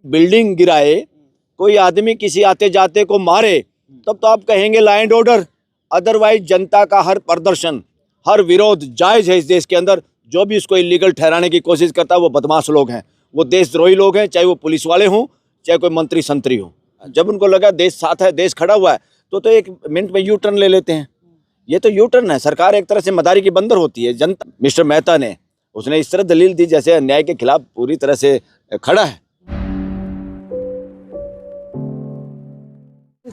Building गिराए, कोई आदमी किसी आते जाते को मारे, तब तो आप कहेंगे लॉ एंड ऑर्डर। अदरवाइज जनता का हर प्रदर्शन, हर विरोध जायज है इस देश के अंदर। जो भी इसको इलीगल ठहराने की कोशिश करता है वो बदमाश लोग हैं, वो देशद्रोही लोग हैं, चाहे वो पुलिस वाले हों, चाहे कोई मंत्री संतरी हो। जब उनको लगा देश साथ है, देश खड़ा हुआ है, तो एक मिनट में यू टर्न ले लेते हैं। ये तो यू टर्न है। सरकार एक तरह से मदारी की बंदर होती है। जनता, मिस्टर मेहता ने उसने इस तरह दलील दी जैसे अन्याय के खिलाफ पूरी तरह से खड़ा है।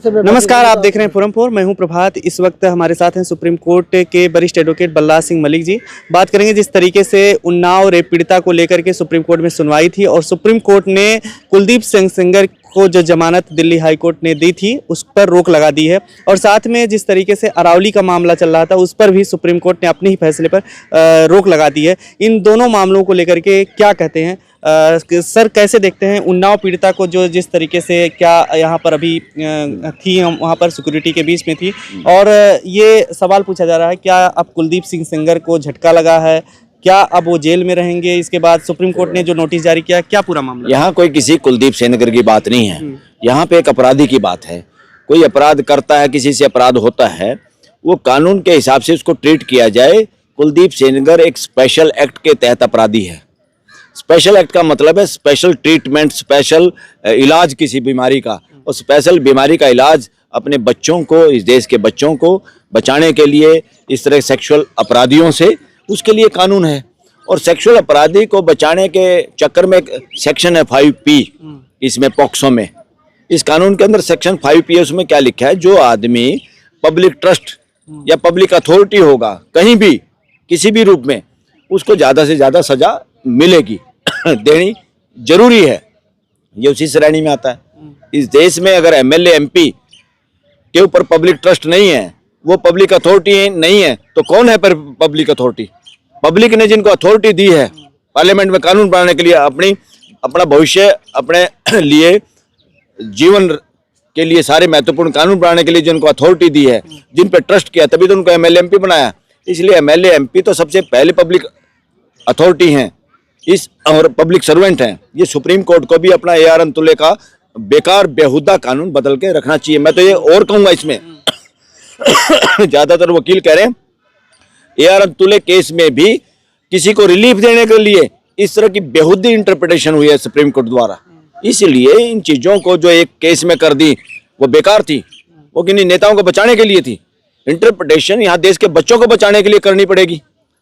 नमस्कार, आप देख रहे हैं फोरम 4। मैं हूं प्रभात। इस वक्त हमारे साथ हैं सुप्रीम कोर्ट के वरिष्ठ एडवोकेट बलराज सिंह मलिक जी। बात करेंगे जिस तरीके से उन्नाव रेप पीड़िता को लेकर के सुप्रीम कोर्ट में सुनवाई थी और सुप्रीम कोर्ट ने कुलदीप सिंह सेंगर को जो जमानत दिल्ली हाई कोर्ट ने दी थी उस पर रोक लगा दी है, और साथ में जिस तरीके से अरावली का मामला चल रहा था उस पर भी सुप्रीम कोर्ट ने अपने ही फैसले पर रोक लगा दी है। इन दोनों मामलों को लेकर के क्या कहते हैं सर, कैसे देखते हैं उन्नाव पीड़िता को, जो जिस तरीके से क्या यहाँ पर अभी थी, हम वहाँ पर सिक्योरिटी के बीच में थी, और ये सवाल पूछा जा रहा है क्या अब कुलदीप सिंह सेंगर को झटका लगा है, क्या अब वो जेल में रहेंगे? इसके बाद सुप्रीम कोर्ट ने जो नोटिस जारी किया, क्या पूरा मामला? यहाँ कोई किसी कुलदीप सेंगर की बात नहीं है, यहाँ पे एक अपराधी की बात है। कोई अपराध करता है, किसी से अपराध होता है, वो कानून के हिसाब से उसको ट्रीट किया जाए। कुलदीप सेंगर एक स्पेशल एक्ट के तहत अपराधी है। स्पेशल एक्ट का मतलब है स्पेशल ट्रीटमेंट, स्पेशल इलाज किसी बीमारी का, और स्पेशल बीमारी का इलाज अपने बच्चों को, इस देश के बच्चों को बचाने के लिए, इस तरह सेक्सुअल अपराधियों से, उसके लिए कानून है। और सेक्सुअल अपराधी को बचाने के चक्कर में एक सेक्शन है 5P इसमें, पॉक्सो में, इस कानून के अंदर सेक्शन 5P है। उसमें क्या लिखा है, जो आदमी पब्लिक ट्रस्ट या पब्लिक अथॉरिटी होगा कहीं भी किसी भी रूप में, उसको ज़्यादा से ज़्यादा सजा मिलेगी, देनी जरूरी है। ये उसी श्रेणी में आता है। इस देश में अगर MLA MP के ऊपर पब्लिक ट्रस्ट नहीं है, वो पब्लिक अथॉरिटी नहीं है, तो कौन है पर पब्लिक अथॉरिटी? पब्लिक ने जिनको अथॉरिटी दी है पार्लियामेंट में कानून बनाने के लिए, अपना भविष्य, अपने लिए जीवन के लिए सारे महत्वपूर्ण कानून बनाने के लिए जिनको अथॉरिटी दी है, जिन पर ट्रस्ट किया, तभी तो उनको MLA MP बनाया। इसलिए MLA MP तो सबसे पहले पब्लिक अथॉरिटी हैं इस, और पब्लिक सर्वेंट हैं। ये सुप्रीम कोर्ट को भी अपना AR अंतुले का बेकार बेहुदा कानून बदल के रखना चाहिए। मैं तो ये और कहूँगा इसमें ज्यादातर वकील कह रहे हैं AR अंतुले केस में भी किसी को रिलीफ देने के लिए इस तरह की बेहुदी इंटरप्रिटेशन हुई है सुप्रीम कोर्ट द्वारा। इसलिए इन चीजों को जो एक केस में कर दी वो बेकार थी, वो किन्हीं नेताओं को बचाने के लिए थी। इंटरप्रिटेशन यहाँ देश के बच्चों को बचाने के लिए करनी पड़ेगी,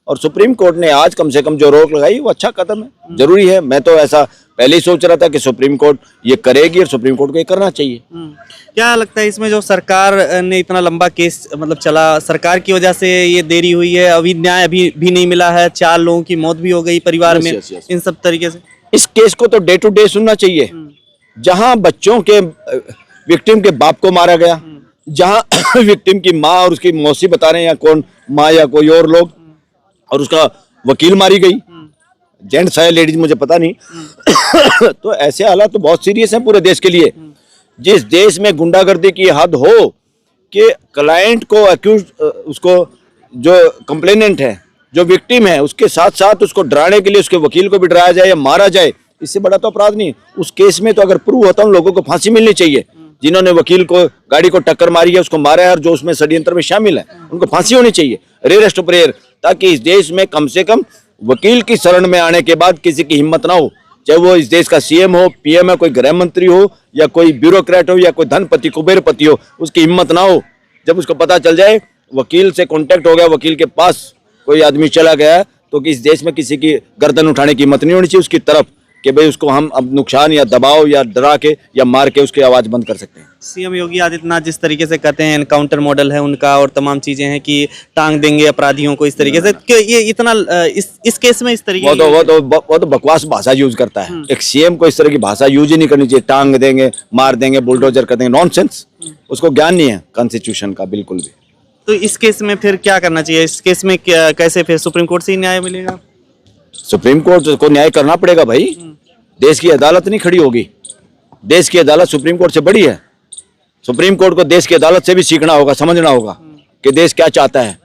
और सुप्रीम कोर्ट ने आज कम से कम जो रोक लगाई वो अच्छा कदम है, जरूरी है। मैं तो ऐसा पहले ही सोच रहा था कि सुप्रीम कोर्ट ये करेगी और सुप्रीम कोर्ट को ये करना चाहिए। क्या लगता है इसमें जो सरकार ने इतना लंबा केस मतलब चला, सरकार की वजह से ये देरी हुई है, अभी न्याय अभी भी नहीं मिला है, 4 लोगों की मौत भी हो गई परिवार में, इन सब तरीके से इस केस को तो डे टू डे सुनना चाहिए। जहां बच्चों के विक्टिम के बाप को मारा गया, जहां विक्टिम की माँ और उसकी मौसी बता रहे हैं, या कौन माँ या कोई और लोग, और उसका वकील मारी गई, जेंट्स है लेडीज मुझे पता नहीं तो ऐसे हालात तो बहुत सीरियस हैं पूरे देश के लिए। जिस देश में गुंडागर्दी की हद हो कि क्लाइंट को अक्यूज, उसको जो कंप्लेनेंट है, जो विक्टिम है, उसके साथ साथ उसको डराने के लिए उसके वकील को भी डराया जाए या मारा जाए, इससे बड़ा तो अपराध नहीं। उस केस में तो अगर प्रूव होता उन लोगों को फांसी मिलनी चाहिए। जिन्होंने वकील को गाड़ी को टक्कर मारी है, उसको मारा है, और जो उसमें षड्यंत्र में शामिल है उनको फांसी होनी चाहिए, रेयर टू प्रेयर, ताकि इस देश में कम से कम वकील की शरण में आने के बाद किसी की हिम्मत ना हो, चाहे वो इस देश का CM हो, PM है, कोई गृह मंत्री हो, या कोई ब्यूरोक्रेट हो, या कोई धनपति कुबेरपति हो, उसकी हिम्मत ना हो। जब उसको पता चल जाए वकील से कांटेक्ट हो गया, वकील के पास कोई आदमी चला गया, तो इस देश में किसी की गर्दन उठाने की हिम्मत नहीं होनी चाहिए उसकी तरफ, कि भाई उसको हम अब नुकसान या दबाव या डरा के या मार के उसकी आवाज़ बंद कर सकते हैं। CM योगी आदित्यनाथ जिस तरीके से कहते हैं एनकाउंटर मॉडल है उनका, और तमाम चीजें हैं कि टांग देंगे अपराधियों को, इस तरीके से कि ये इतना इस केस में इस तरीके वो तो बकवास भाषा यूज करता है। एक CM को इस तरह की भाषा यूज ही नहीं करनी चाहिए। टांग देंगे, मार देंगे, बुलडोजर कर देंगे, नॉनसेंस। उसको ज्ञान नहीं है कॉन्स्टिट्यूशन का बिल्कुल भी। तो इस केस में फिर क्या करना चाहिए? इस केस में कैसे फिर सुप्रीम कोर्ट से ही न्याय मिलेगा? सुप्रीम कोर्ट को न्याय करना पड़ेगा भाई। देश की अदालत नहीं खड़ी होगी, देश की अदालत सुप्रीम कोर्ट से बड़ी है। सुप्रीम कोर्ट को देश की अदालत से भी सीखना होगा, समझना होगा कि देश क्या चाहता है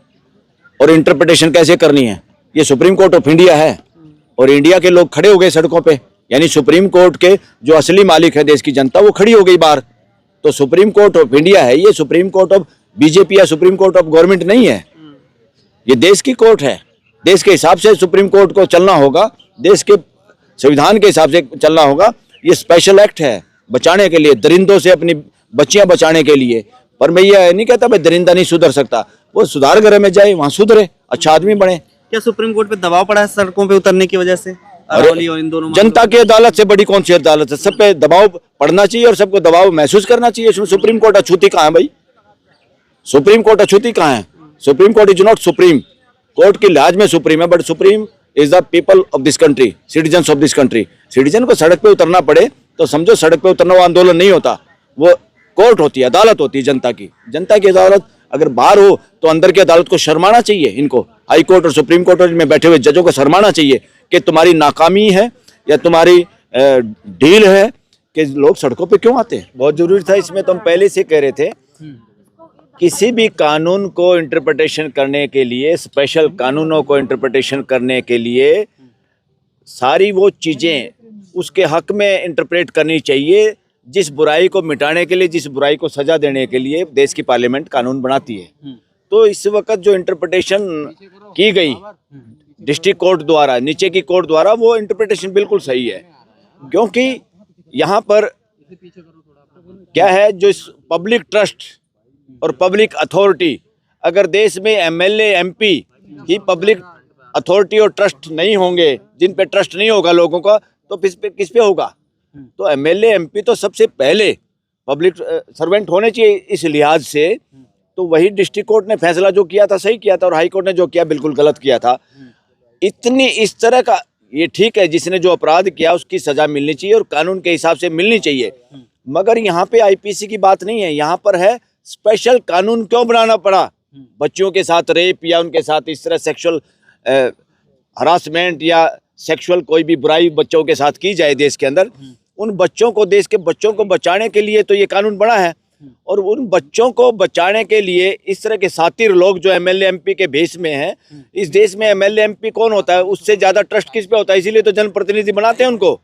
और इंटरप्रिटेशन कैसे करनी है। ये सुप्रीम कोर्ट ऑफ इंडिया है, और इंडिया के लोग खड़े हो गए सड़कों पे यानी सुप्रीम कोर्ट के जो असली मालिक है देश की जनता, वो खड़ी हो गई बाहर। तो सुप्रीम कोर्ट ऑफ इंडिया है ये, सुप्रीम कोर्ट ऑफ बीजेपी या सुप्रीम कोर्ट ऑफ गवर्नमेंट नहीं है। ये देश की कोर्ट है, देश के हिसाब से सुप्रीम कोर्ट को चलना होगा, देश के संविधान के हिसाब से चलना होगा। ये स्पेशल एक्ट है बचाने के लिए, दरिंदों से अपनी बच्चियां बचाने के लिए। पर मैं ये नहीं कहता भाई दरिंदा नहीं सुधर सकता, वो सुधार गृह में जाए, वहां सुधरे, अच्छा आदमी बने। क्या सुप्रीम कोर्ट पे दबाव पड़ा है सड़कों पे उतरने की वजह से? अरावली और इन दोनों जनता की अदालत से बड़ी कौन सी अदालत है? सब पे दबाव पड़ना चाहिए और सबको दबाव महसूस करना चाहिए। इसमें सुप्रीम कोर्ट अछूती कहाँ है भाई? सुप्रीम कोर्ट अछूती कहाँ है? Supreme court is not supreme, court की लिहाज में सुप्रीम है, but supreme is the people of this country, citizens of this country. Citizen को सड़क पे उतरना पड़े तो समझो सड़क पे उतरना वो आंदोलन नहीं होता, वो कोर्ट होती है, अदालत होती है जनता की। जनता की अदालत अगर बाहर हो तो अंदर की अदालत को शर्माना चाहिए। इनको हाई कोर्ट और सुप्रीम कोर्ट में बैठे हुए जजों को शर्माना चाहिए कि तुम्हारी नाकामी है या तुम्हारी डील है कि लोग सड़कों पे क्यों आते हैं। बहुत जरूरी था इसमें, तो हम पहले से कह रहे थे किसी भी कानून को इंटरप्रिटेशन करने के लिए, स्पेशल कानूनों को इंटरप्रिटेशन करने के लिए सारी वो चीज़ें उसके हक में इंटरप्रेट करनी चाहिए जिस बुराई को मिटाने के लिए, जिस बुराई को सजा देने के लिए देश की पार्लियामेंट कानून बनाती है। तो इस वक्त जो इंटरप्रिटेशन की गई डिस्ट्रिक्ट कोर्ट द्वारा, नीचे की कोर्ट द्वारा, वो इंटरप्रिटेशन बिल्कुल सही है। क्योंकि यहाँ पर क्या है, जो पब्लिक ट्रस्ट और पब्लिक अथॉरिटी, अगर देश में एमएलए एमपी ही पब्लिक अथॉरिटी और ट्रस्ट नहीं होंगे, जिन पे ट्रस्ट नहीं होगा लोगों का, तो किस पे होगा? तो एमएलए एमपी तो सबसे पहले पब्लिक सर्वेंट होने चाहिए। इस लिहाज से तो वही डिस्ट्रिक्ट कोर्ट ने फैसला जो किया था सही किया था, और हाई कोर्ट ने जो किया बिल्कुल गलत किया था। इतनी इस तरह का, ये ठीक है जिसने जो अपराध किया उसकी सजा मिलनी चाहिए और कानून के हिसाब से मिलनी चाहिए, मगर यहाँ पे आईपीसी की बात नहीं है। यहाँ पर है स्पेशल कानून क्यों बनाना पड़ा? बच्चियों के साथ रेप या उनके साथ इस तरह सेक्सुअल हरासमेंट या सेक्सुअल कोई भी बुराई बच्चों के साथ की जाए देश के अंदर, उन बच्चों को, देश के बच्चों को बचाने के लिए तो ये कानून बना है। और उन बच्चों को बचाने के लिए इस तरह के सातिर लोग जो एमएलए एमपी के भेष में हैं, इस देश में एमएलए एमपी कौन होता है? उससे ज्यादा ट्रस्ट किस पे होता है? इसीलिए तो जनप्रतिनिधि बनाते हैं उनको।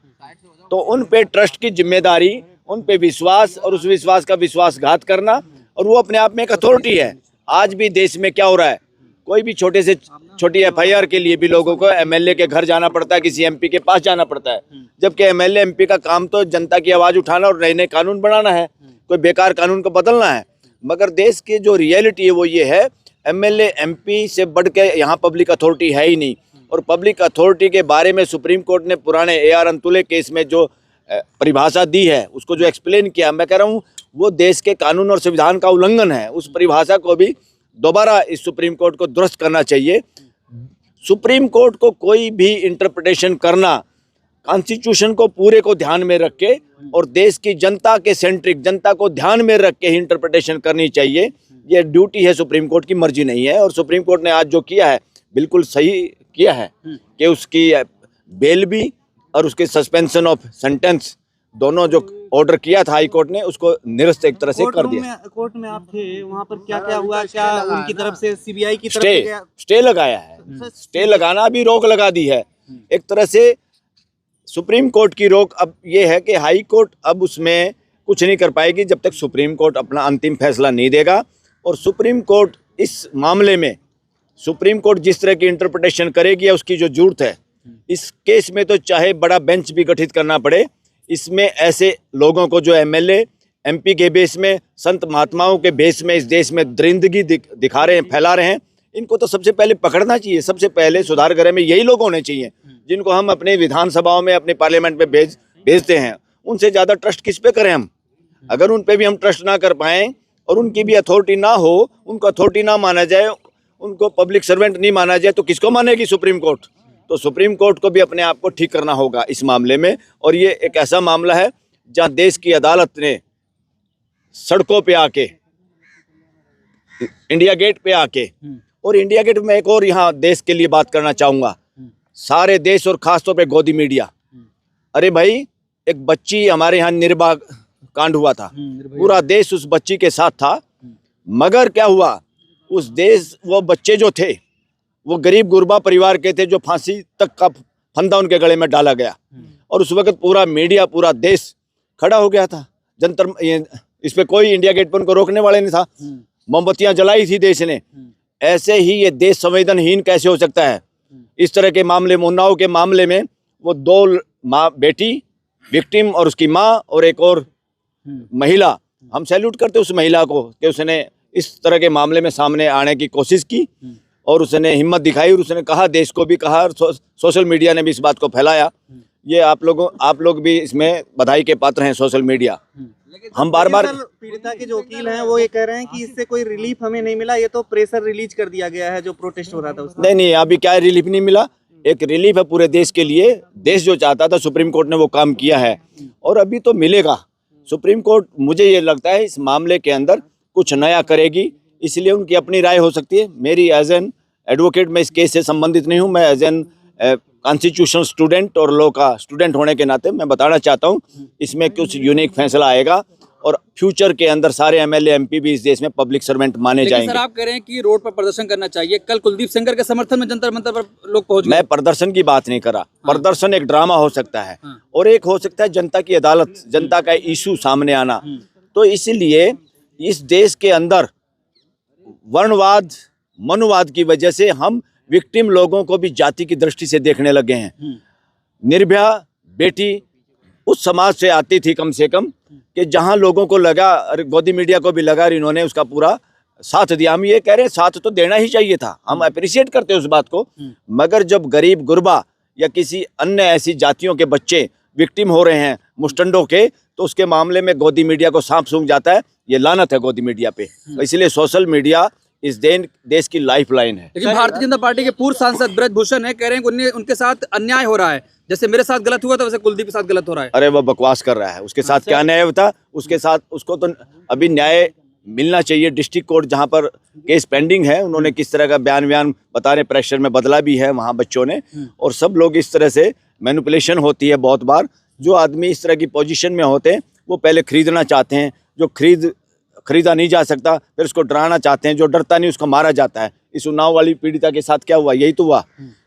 तो उन पे ट्रस्ट की जिम्मेदारी, उन पे विश्वास और उस विश्वास का विश्वासघात करना, और वो अपने आप में एक अथॉरिटी है। आज भी देश में क्या हो रहा है, कोई भी छोटे से छोटी एफआईआर के लिए भी लोगों को एमएलए के घर जाना पड़ता है, किसी एमपी के पास जाना पड़ता है, जबकि एमएलए एमपी का काम तो जनता की आवाज उठाना और नए नए कानून बनाना है, कोई बेकार कानून को बदलना है। मगर देश की जो रियलिटी है वो ये है, एमएलए एमपी से बढ़ के यहाँ पब्लिक अथॉरिटी है ही नहीं। और पब्लिक अथॉरिटी के बारे में सुप्रीम कोर्ट ने पुराने AR अंतुले केस में जो परिभाषा दी है, उसको जो एक्सप्लेन किया, मैं कह रहा हूँ वो देश के कानून और संविधान का उल्लंघन है। उस परिभाषा को भी दोबारा इस सुप्रीम कोर्ट को दुरुस्त करना चाहिए। सुप्रीम कोर्ट को कोई भी इंटरप्रिटेशन करना कॉन्स्टिट्यूशन को पूरे को ध्यान में रख के और देश की जनता के सेंट्रिक, जनता को ध्यान में रख के ही इंटरप्रिटेशन करनी चाहिए। ये ड्यूटी है सुप्रीम कोर्ट की, मर्जी नहीं है। और सुप्रीम कोर्ट ने आज जो किया है बिल्कुल सही किया है कि उसकी बेल भी और उसके सस्पेंशन ऑफ सेंटेंस दोनों जो ऑर्डर किया था हाई कोर्ट ने, उसको निरस्त एक तरह से कर दिया। कोर्ट में आप थे, वहाँ पर क्या क्या हुआ? क्या उनकी तरफ से, सीबीआई की तरफ से स्टे लगाया है? स्टे लगाना भी रोक लगा दी है एक तरह से। सुप्रीम कोर्ट की रोक अब ये है कि हाई कोर्ट अब उसमें कुछ नहीं कर पाएगी जब तक सुप्रीम कोर्ट अपना अंतिम फैसला नहीं देगा। और सुप्रीम कोर्ट इस मामले में, सुप्रीम कोर्ट जिस तरह की इंटरप्रिटेशन करेगी या उसकी जो जरूरत है, इस केस में तो चाहे बड़ा बेंच भी गठित करना पड़े, इसमें ऐसे लोगों को जो एमएलए एमपी के बेस में, संत महात्माओं के बेस में इस देश में दरिंदगी दिखा रहे हैं, फैला रहे हैं, इनको तो सबसे पहले पकड़ना चाहिए। सबसे पहले सुधार गृह में यही लोग होने चाहिए जिनको हम अपने विधानसभाओं में, अपने पार्लियामेंट में भेजते हैं। उनसे ज़्यादा ट्रस्ट किस पे करें हम? अगर उन पे भी हम ट्रस्ट ना कर पाएँ और उनकी भी अथॉरिटी ना हो, उनको अथॉरिटी ना माना जाए, उनको पब्लिक सर्वेंट नहीं माना जाए, तो किसको मानेगी सुप्रीम कोर्ट? तो सुप्रीम कोर्ट को भी अपने आप को ठीक करना होगा इस मामले में। और ये एक ऐसा मामला है जहां देश की अदालत ने सड़कों पे आके, इंडिया गेट पे आके, और इंडिया गेट में एक और यहाँ देश के लिए बात करना चाहूँगा, सारे देश और खासतौर पे गोदी मीडिया। अरे भाई, एक बच्ची हमारे यहाँ निर्भया कांड हुआ था, पूरा देश उस बच्ची के साथ था, मगर क्या हुआ, उस देश, वो बच्चे जो थे वो गरीब गुरबा परिवार के थे जो फांसी तक का फंदा उनके गले में डाला गया। और उस वक्त पूरा मीडिया, पूरा देश खड़ा हो गया था। इस पे कोई इंडिया गेट पर उनको रोकने वाले नहीं था। मोमबत्तियां जलाई थी देश ने। ऐसे ही ये देश संवेदनहीन कैसे हो सकता है? इस तरह के मामले, उन्नाव के मामले में वो 2 माँ बेटी विक्टिम और उसकी माँ और एक और महिला, हम सैल्यूट करते उस महिला को कि उसने इस तरह के मामले में सामने आने की कोशिश की और उसने हिम्मत दिखाई और उसने कहा, देश को भी कहा, और सोशल मीडिया ने भी इस बात को फैलाया। ये आप लोग भी इसमें बधाई के पात्र हैं, सोशल मीडिया। हम बार बार पीड़िता के जो वकील हैं वो ये कह रहे हैं कि इससे कोई रिलीफ हमें नहीं मिला, ये तो प्रेशर रिलीज कर दिया गया है जो प्रोटेस्ट हो रहा था उसका। नहीं, अभी क्या रिलीफ नहीं मिला। एक रिलीफ है पूरे देश के लिए। देश जो चाहता था, सुप्रीम कोर्ट ने वो काम किया है और अभी तो मिलेगा। सुप्रीम कोर्ट, मुझे ये लगता है, इस मामले के अंदर कुछ नया करेगी, इसलिए उनकी अपनी राय हो सकती है। मेरी एज एन एडवोकेट मैं इस केस से संबंधित नहीं हूँ। मैं एज एन कॉन्स्टिट्यूशनल स्टूडेंट और लॉ का स्टूडेंट होने के नाते मैं बताना चाहता हूँ, इसमें कुछ यूनिक फैसला आएगा और फ्यूचर के अंदर सारे एमएलए एमपी भी इस देश में पब्लिक सर्वेंट माने जाएंगे। सर, आप कह रहे हैं कि रोड पर प्रदर्शन करना चाहिए। कल कुलदीप सेंगर के समर्थन में जंतर मंतर पर लोग पहुंच गए। मैं प्रदर्शन की बात नहीं कर रहा। प्रदर्शन एक ड्रामा हो सकता है और एक हो सकता है जनता की अदालत, जनता का इशू सामने आना। तो इसलिए इस देश के अंदर वर्णवाद, मनुवाद की वजह से हम विक्टिम लोगों को भी जाति की दृष्टि से देखने लगे हैं। निर्भया बेटी उस समाज से आती थी कम से कम कि जहां लोगों को लगा, और गोदी मीडिया को भी लगा, और इन्होंने उसका पूरा साथ दिया। हम ये कह रहे हैं साथ तो देना ही चाहिए था, हम अप्रिशिएट करते हैं उस बात को। मगर जब गरीब गुरबा या किसी अन्य ऐसी जातियों के बच्चे विक्टिम हो रहे हैं मुस्टंडों के, तो उसके मामले में गोदी मीडिया को सांप सूंघ जाता है। ये लानत है गोदी मीडिया पे। इसलिए सोशल मीडिया इस देश की लाइफलाइन है। लेकिन भारतीय जनता पार्टी के पूर्व सांसद ब्रजभूषण है, कह रहे हैं कि उनके साथ अन्याय हो रहा है। जैसे मेरे साथ गलत हुआ था वैसे कुलदीप के साथ गलत हो रहा है। अरे वो बकवास कर रहा है। उसके साथ क्या न्याय था? उसके साथ उसको तो अभी न्याय मिलना चाहिए। डिस्ट्रिक्ट कोर्ट जहां पर केस पेंडिंग है, उन्होंने किस तरह का बयान बता रहे, प्रेशर में बदला भी है वहां बच्चों ने, और सब लोग इस तरह से मैनिपुलेशन होती है बहुत बार। जो आदमी इस तरह की पोजीशन में होते हैं वो पहले खरीदना चाहते हैं, जो खरीदा नहीं जा सकता फिर उसको डराना चाहते हैं, जो डरता नहीं उसको मारा जाता है। इस उन्नाव वाली पीड़िता के साथ क्या हुआ? यही तो हुआ,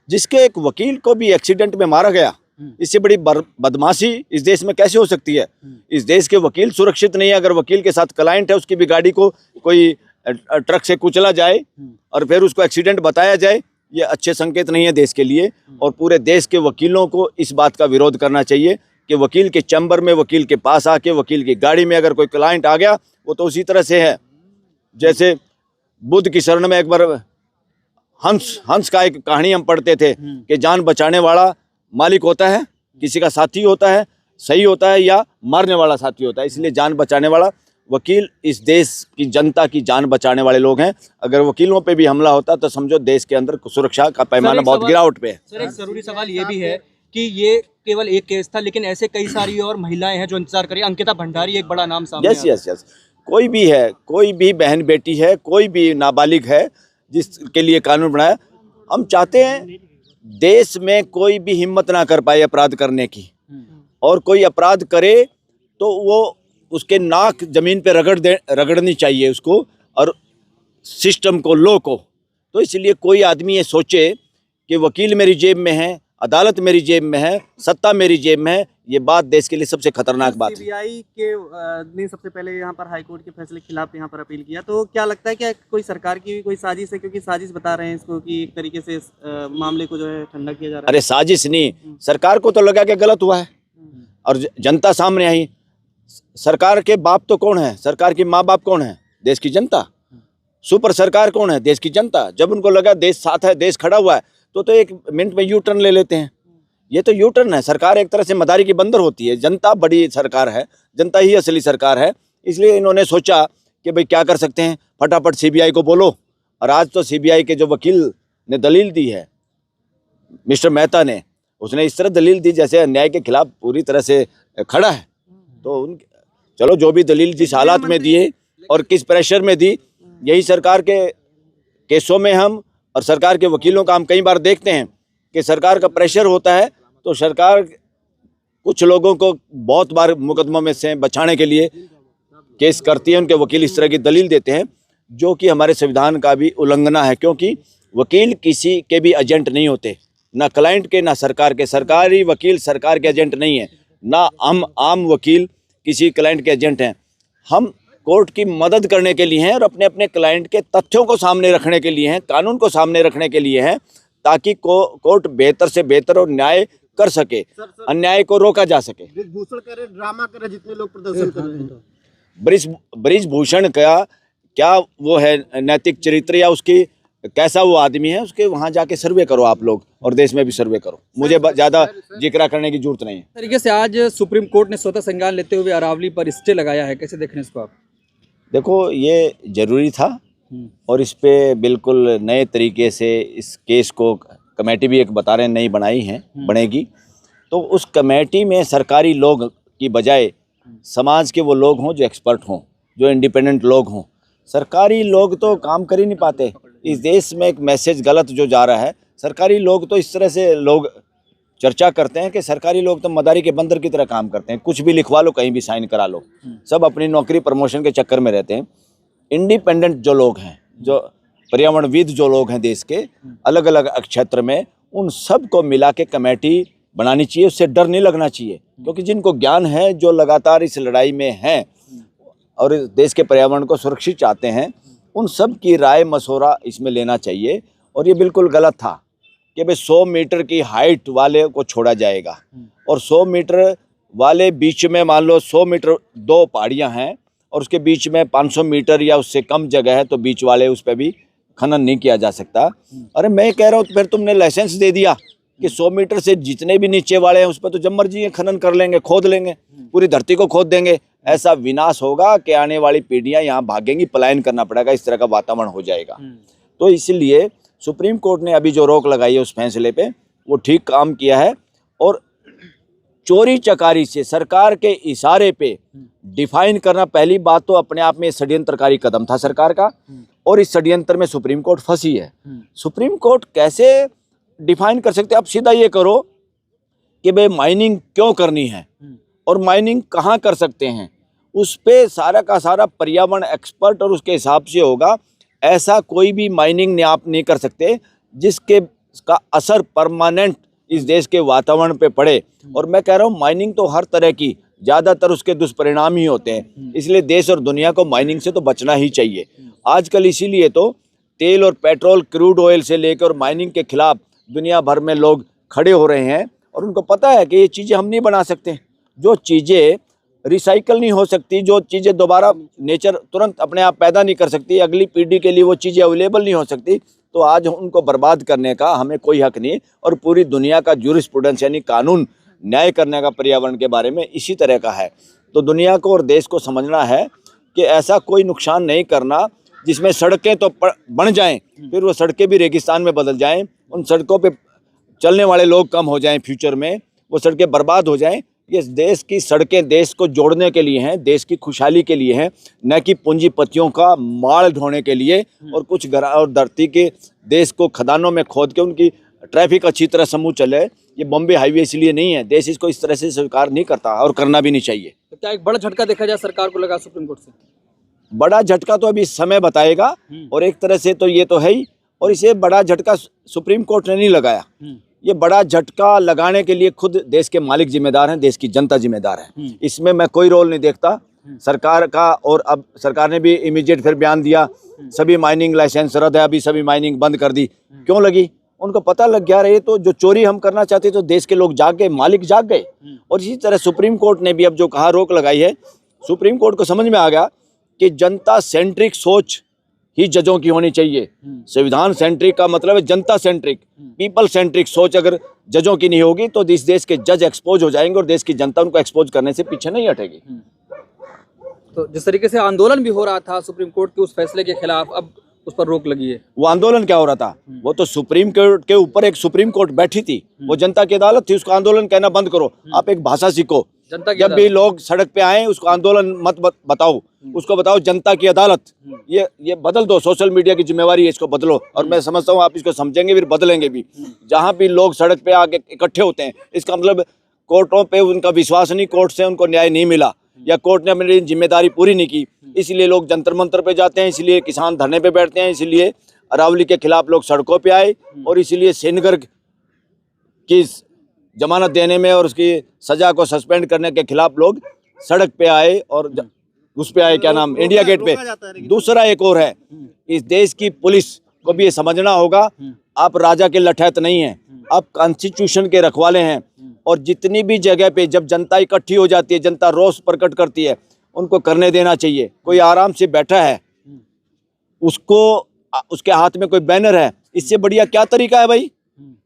जिसके एक वकील को भी एक्सीडेंट में मारा गया। इससे बड़ी बदमाशी इस देश में कैसे हो सकती है? इस देश के वकील सुरक्षित नहीं है। अगर वकील के साथ क्लाइंट है, उसकी भी गाड़ी को कोई ट्रक से कुचला जाए और फिर उसको एक्सीडेंट बताया जाए, ये अच्छे संकेत नहीं है देश के लिए। और पूरे देश के वकीलों को इस बात का विरोध करना चाहिए कि वकील के चैम्बर में, वकील के पास आके, वकील की गाड़ी में अगर कोई क्लाइंट आ गया, वो तो उसी तरह से है जैसे बुद्ध की शरण में एक बार हंस का एक कहानी हम पढ़ते थे कि जान बचाने वाला मालिक होता है, किसी का साथी होता है, सही होता है, या मारने वाला साथी होता है। इसलिए जान बचाने वाला वकील इस देश की जनता की जान बचाने वाले लोग हैं। अगर वकीलों पे भी हमला होता तो समझो देश के अंदर सुरक्षा का पैमाना बहुत गिरावट पे है। सर, एक जरूरी सवाल ये भी है कि ये केवल एक केस था, लेकिन ऐसे कई सारी और महिलाएं हैं जो इंतजार करिए। अंकिता भंडारी एक बड़ा नाम सामने आया। यस, कोई भी है, कोई भी बहन बेटी है, कोई भी नाबालिग है जिसके लिए कानून बनाया। हम चाहते हैं देश में कोई भी हिम्मत ना कर पाए अपराध करने की, और कोई अपराध करे तो वो उसके नाक जमीन पे रगड़नी चाहिए उसको, और सिस्टम को, लॉ को। तो इसलिए कोई आदमी ये सोचे कि वकील मेरी जेब में है, अदालत मेरी जेब में है, सत्ता मेरी जेब में है, ये बात देश के लिए सबसे खतरनाक बात है। सीबीआई के ने सबसे पहले यहाँ पर हाईकोर्ट के फैसले के खिलाफ यहाँ पर अपील किया, तो क्या लगता है क्या कोई सरकार की कोई साजिश है? क्योंकि साजिश बता रहे हैं इसको कि एक तरीके से मामले को जो है ठंडा किया जा रहा है। अरे साजिश नहीं, सरकार को तो लगा कि गलत हुआ है और जनता सामने आई। सरकार के बाप तो कौन है? सरकार की माँ बाप कौन है? देश की जनता। सुपर सरकार कौन है? देश की जनता। जब उनको लगा देश साथ है, देश खड़ा हुआ है, तो एक मिनट में यू टर्न ले लेते हैं। ये तो यू टर्न है। सरकार एक तरह से मदारी की बंदर होती है। जनता बड़ी सरकार है, जनता ही असली सरकार है। इसलिए इन्होंने सोचा कि भाई क्या कर सकते हैं, फटाफट सीबीआई को बोलो। और आज तो सीबीआई के जो वकील ने दलील दी है, मिस्टर मेहता ने, उसने इस तरह दलील दी जैसे अन्याय के खिलाफ पूरी तरह से खड़ा है। तो चलो, जो भी दलील जिस हालात में दिए और किस प्रेशर में दी, यही सरकार के केसों में हम और सरकार के वकीलों का हम कई बार देखते हैं कि सरकार का प्रेशर होता है तो सरकार कुछ लोगों को बहुत बार मुकदमों में से बचाने के लिए केस करती है। उनके वकील इस तरह की दलील देते हैं, जो कि हमारे संविधान का भी उल्लंघना है, क्योंकि वकील किसी के भी एजेंट नहीं होते, ना क्लाइंट के ना सरकार के। सरकारी वकील सरकार के एजेंट नहीं है, ना हम आम वकील किसी क्लाइंट के एजेंट हैं। हम कोर्ट की मदद करने के लिए हैं और अपने अपने क्लाइंट के तथ्यों को सामने रखने के लिए हैं, कानून को सामने रखने के लिए हैं, ताकि कोर्ट बेहतर से बेहतर और न्याय कर सके, अन्याय को रोका जा सके। ब्रिजभूषण करे, ड्रामा करे, जितने लोग प्रदर्शन कर रहे हैं। ब्रिजभूषण का क्या वो है नैतिक चरित्र या उसकी कैसा वो आदमी है, उसके वहां जाके सर्वे करो आप लोग, और देश में भी सर्वे करो। मुझे ज्यादा जिक्र करने की जरूरत नहीं है। तरीके से आज सुप्रीम कोर्ट ने स्वतः संज्ञान लेते हुए अरावली पर स्टे लगाया है, कैसे देख रहे हैं इसको आप? देखो, ये जरूरी था और इस पे बिल्कुल नए तरीके से इस केस को कमेटी भी एक बता रहे हैं नई बनाई है, बनेगी। तो उस कमेटी में सरकारी लोग की बजाय समाज के वो लोग हों जो एक्सपर्ट हों, जो इंडिपेंडेंट लोग हों। सरकारी लोग तो काम कर ही नहीं पाते। इस देश में एक मैसेज गलत जो जा रहा है, सरकारी लोग तो इस तरह से लोग चर्चा करते हैं कि सरकारी लोग तो मदारी के बंदर की तरह काम करते हैं, कुछ भी लिखवा लो, कहीं भी साइन करा लो, सब अपनी नौकरी प्रमोशन के चक्कर में रहते हैं। इंडिपेंडेंट जो लोग हैं, जो पर्यावरणविद जो लोग हैं देश के अलग अलग क्षेत्र में, उन सब को मिला के कमेटी बनानी चाहिए। उससे डर नहीं लगना चाहिए, क्योंकि जिनको ज्ञान है, जो लगातार इस लड़ाई में हैं और इस देश के पर्यावरण को सुरक्षित चाहते हैं, उन सब की राय मशवरा इसमें लेना चाहिए। और ये बिल्कुल गलत था कि भाई 100 मीटर की हाइट वाले को छोड़ा जाएगा और 100 मीटर वाले बीच में मान लो 100 मीटर 2 पहाड़ियाँ हैं और उसके बीच में 500 मीटर या उससे कम जगह है, तो बीच वाले उस पर भी खनन नहीं किया जा सकता। अरे मैं कह रहा हूँ, फिर तुमने लाइसेंस दे दिया कि 100 मीटर से जितने भी नीचे वाले हैं उस पर तो जब मर्जी खनन कर लेंगे, खोद लेंगे, पूरी धरती को खोद देंगे। ऐसा विनाश होगा कि आने वाली पीढ़ियां यहाँ भागेंगी, पलायन करना पड़ेगा, इस तरह का वातावरण हो जाएगा। तो इसलिए सुप्रीम कोर्ट ने अभी जो रोक लगाई है उस फैसले पे, वो ठीक काम किया है। और चोरी चकारी से सरकार के इशारे पे डिफाइन करना, पहली बात तो अपने आप में षड्यंत्रकारी कदम था सरकार का, और इस षड्यंत्र में सुप्रीम कोर्ट फंसी है। सुप्रीम कोर्ट कैसे डिफाइन कर सकते हैं? आप सीधा ये करो कि भाई माइनिंग क्यों करनी है और माइनिंग कहाँ कर सकते हैं, उस पे सारा का सारा पर्यावरण एक्सपर्ट और उसके हिसाब से होगा। ऐसा कोई भी माइनिंग आप नहीं कर सकते जिसके का असर परमानेंट इस देश के वातावरण पे पड़े। और मैं कह रहा हूँ, माइनिंग तो हर तरह की, ज़्यादातर उसके दुष्परिणाम ही होते हैं। इसलिए देश और दुनिया को माइनिंग से तो बचना ही चाहिए। आजकल इसीलिए तो तेल और पेट्रोल, क्रूड ऑयल से लेकर माइनिंग के खिलाफ दुनिया भर में लोग खड़े हो रहे हैं, और उनको पता है कि ये चीज़ें हम नहीं बना सकते, जो चीज़ें रिसाइकल नहीं हो सकती, जो चीज़ें दोबारा नेचर तुरंत अपने आप पैदा नहीं कर सकती, अगली पीढ़ी के लिए वो चीज़ें अवेलेबल नहीं हो सकती, तो आज उनको बर्बाद करने का हमें कोई हक नहीं। और पूरी दुनिया का ज्यूरिस्प्रूडेंस यानी कानून न्याय करने का पर्यावरण के बारे में इसी तरह का है। तो दुनिया को और देश को समझना है कि ऐसा कोई नुकसान नहीं करना जिसमें सड़कें तो बन जाएं, फिर वो सड़कें भी रेगिस्तान में बदल जाएं, उन सड़कों पे चलने वाले लोग कम हो जाएं, फ्यूचर में वो सड़कें बर्बाद हो जाएं। ये देश की सड़कें देश को जोड़ने के लिए हैं, देश की खुशहाली के लिए हैं, न कि पूंजीपतियों का माल ढोने के लिए और कुछ और धरती के देश को खदानों में खोद के उनकी ट्रैफिक अच्छी तरह समूह चले। ये बॉम्बे हाईवे इसलिए नहीं है, देश इसको इस तरह से स्वीकार नहीं करता और करना भी नहीं चाहिए। तो क्या एक बड़ा झटका देखा जाए सरकार को लगा सुप्रीम कोर्ट से? बड़ा झटका तो अभी समय बताएगा, और एक तरह से तो ये तो है ही, और इसे बड़ा झटका सुप्रीम कोर्ट ने नहीं लगाया। ये बड़ा झटका लगाने के लिए खुद देश के मालिक जिम्मेदार हैं, देश की जनता जिम्मेदार है। इसमें मैं कोई रोल नहीं देखता सरकार का। और अब सरकार ने भी इमीडिएट फिर बयान दिया, सभी माइनिंग लाइसेंस रद्द है, अभी सभी माइनिंग बंद कर दी। क्यों लगी? उनको पता लग गया रहे, तो जो चोरी हम करना चाहते तो देश के लोग जाग गए, मालिक जाग गए। और इसी तरह सुप्रीम कोर्ट ने भी अब जो कहा, रोक लगाई है, सुप्रीम कोर्ट को समझ में आ गया कि जनता सेंट्रिक सोच ही जजों की होनी चाहिए। संविधान सेंट्रिक का मतलब है जनता सेंट्रिक, पीपल सेंट्रिक सोच अगर जजों की नहीं होगी तो इस देश के जज एक्सपोज हो जाएंगे और देश की जनता उनको एक्सपोज करने से पीछे नहीं हटेगी। तो जिस तरीके से आंदोलन भी हो रहा था सुप्रीम कोर्ट के उस फैसले के खिलाफ, अब उस पर रोक लगी है। वो आंदोलन क्या हो रहा था? वो तो सुप्रीम कोर्ट के ऊपर एक सुप्रीम कोर्ट बैठी थी, वो जनता की अदालत थी। उसको आंदोलन कहना बंद करो। आप एक भाषा सीखो, जब भी लोग सड़क पे आए उसको आंदोलन मत बताओ, उसको बताओ जनता की अदालत। ये बदल दो, सोशल मीडिया की जिम्मेवारी है, इसको बदलो। और मैं समझता हूँ आप इसको समझेंगे फिर बदलेंगे भी। जहाँ भी लोग सड़क पे आके इकट्ठे होते हैं, इसका मतलब कोर्टों पे उनका विश्वास नहीं, कोर्ट से उनको न्याय नहीं मिला या कोर्ट ने अपनी जिम्मेदारी पूरी नहीं की, इसलिए लोग जंतर मंतर पे जाते हैं, इसलिए किसान धरने पे बैठते हैं, इसलिए अरावली के खिलाफ लोग सड़कों पे आए, और इसलिए सेनगर की जमानत देने में और उसकी सजा को सस्पेंड करने के खिलाफ लोग सड़क पे आए और उस पे आए, क्या नाम, इंडिया गेट पे। दूसरा एक और है, इस देश की पुलिस को भी ये समझना होगा, आप राजा के लठैत नहीं हैं, आप कॉन्स्टिट्यूशन के रखवाले हैं। और जितनी भी जगह पे जब जनता इकट्ठी हो जाती है, जनता रोष प्रकट करती है, उनको करने देना चाहिए। कोई आराम से बैठा है, उसको उसके हाथ में कोई बैनर है, इससे बढ़िया क्या तरीका है भाई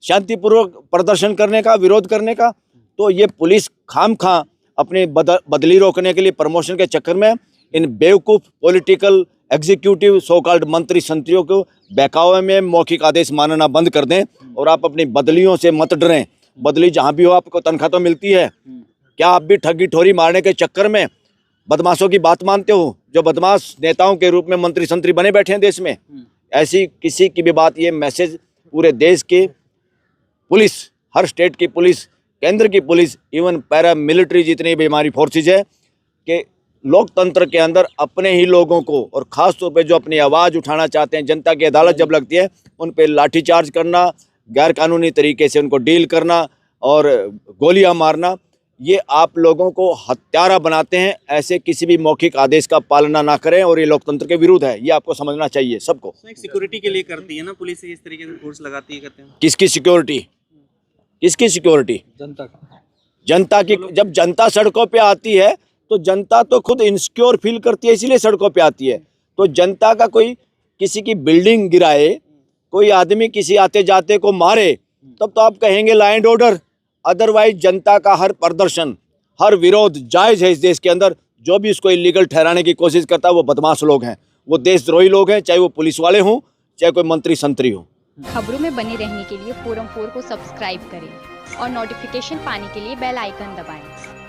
शांतिपूर्वक प्रदर्शन करने का, विरोध करने का? तो ये पुलिस खामखा अपनी बदली रोकने के लिए प्रमोशन के चक्कर में इन बेवकूफ़ पॉलिटिकल एग्जीक्यूटिव सो कॉल्ड मंत्री संतरियों को बहकावे में मौखिक आदेश मानना बंद कर दें और आप अपनी बदलियों से मत डरें। बदली जहाँ भी हो, आपको तनख्वाह तो मिलती है। क्या आप भी ठगी ठोरी मारने के चक्कर में बदमाशों की बात मानते हो, जो बदमाश नेताओं के रूप में मंत्री संतरी बने बैठे हैं देश में? ऐसी किसी की भी बात, ये मैसेज पूरे देश के पुलिस, हर स्टेट की पुलिस, केंद्र की पुलिस, इवन पैरा मिलिट्री जितनी भी हमारी फोर्सेज है, कि लोकतंत्र के अंदर अपने ही लोगों को, और ख़ास तौर पे जो अपनी आवाज़ उठाना चाहते हैं, जनता की अदालत जब लगती है, उन पे लाठीचार्ज करना, गैर कानूनी तरीके से उनको डील करना और गोलियां मारना, ये आप लोगों को हत्यारा बनाते हैं। ऐसे किसी भी मौखिक आदेश का पालना ना करें और ये लोकतंत्र के विरुद्ध है, ये आपको समझना चाहिए सबको। एक सिक्योरिटी के लिए करती है ना पुलिस, इस तरीके से फोर्स लगाती है, कहते हैं। किसकी सिक्योरिटी? किसकी सिक्योरिटी? जनता की। जब जनता सड़कों पे आती है तो जनता तो खुद इनसिक्योर फील करती है, इसीलिए सड़कों पे आती है। तो जनता का कोई किसी की बिल्डिंग गिराए, कोई आदमी किसी आते जाते को मारे, तब तो आप कहेंगे लॉ एंड ऑर्डर। अदरवाइज जनता का हर प्रदर्शन, हर विरोध जायज़ है इस देश के अंदर। जो भी इसको इलीगल ठहराने की कोशिश करता है वो बदमाश लोग हैं, वो देशद्रोही लोग हैं, चाहे वो पुलिस वाले हों, चाहे कोई मंत्री संतरी हो। खबरों में बने रहने के लिए फोरम 4 को सब्सक्राइब करें और नोटिफिकेशन पाने के लिए बेल आइकन दबाएं।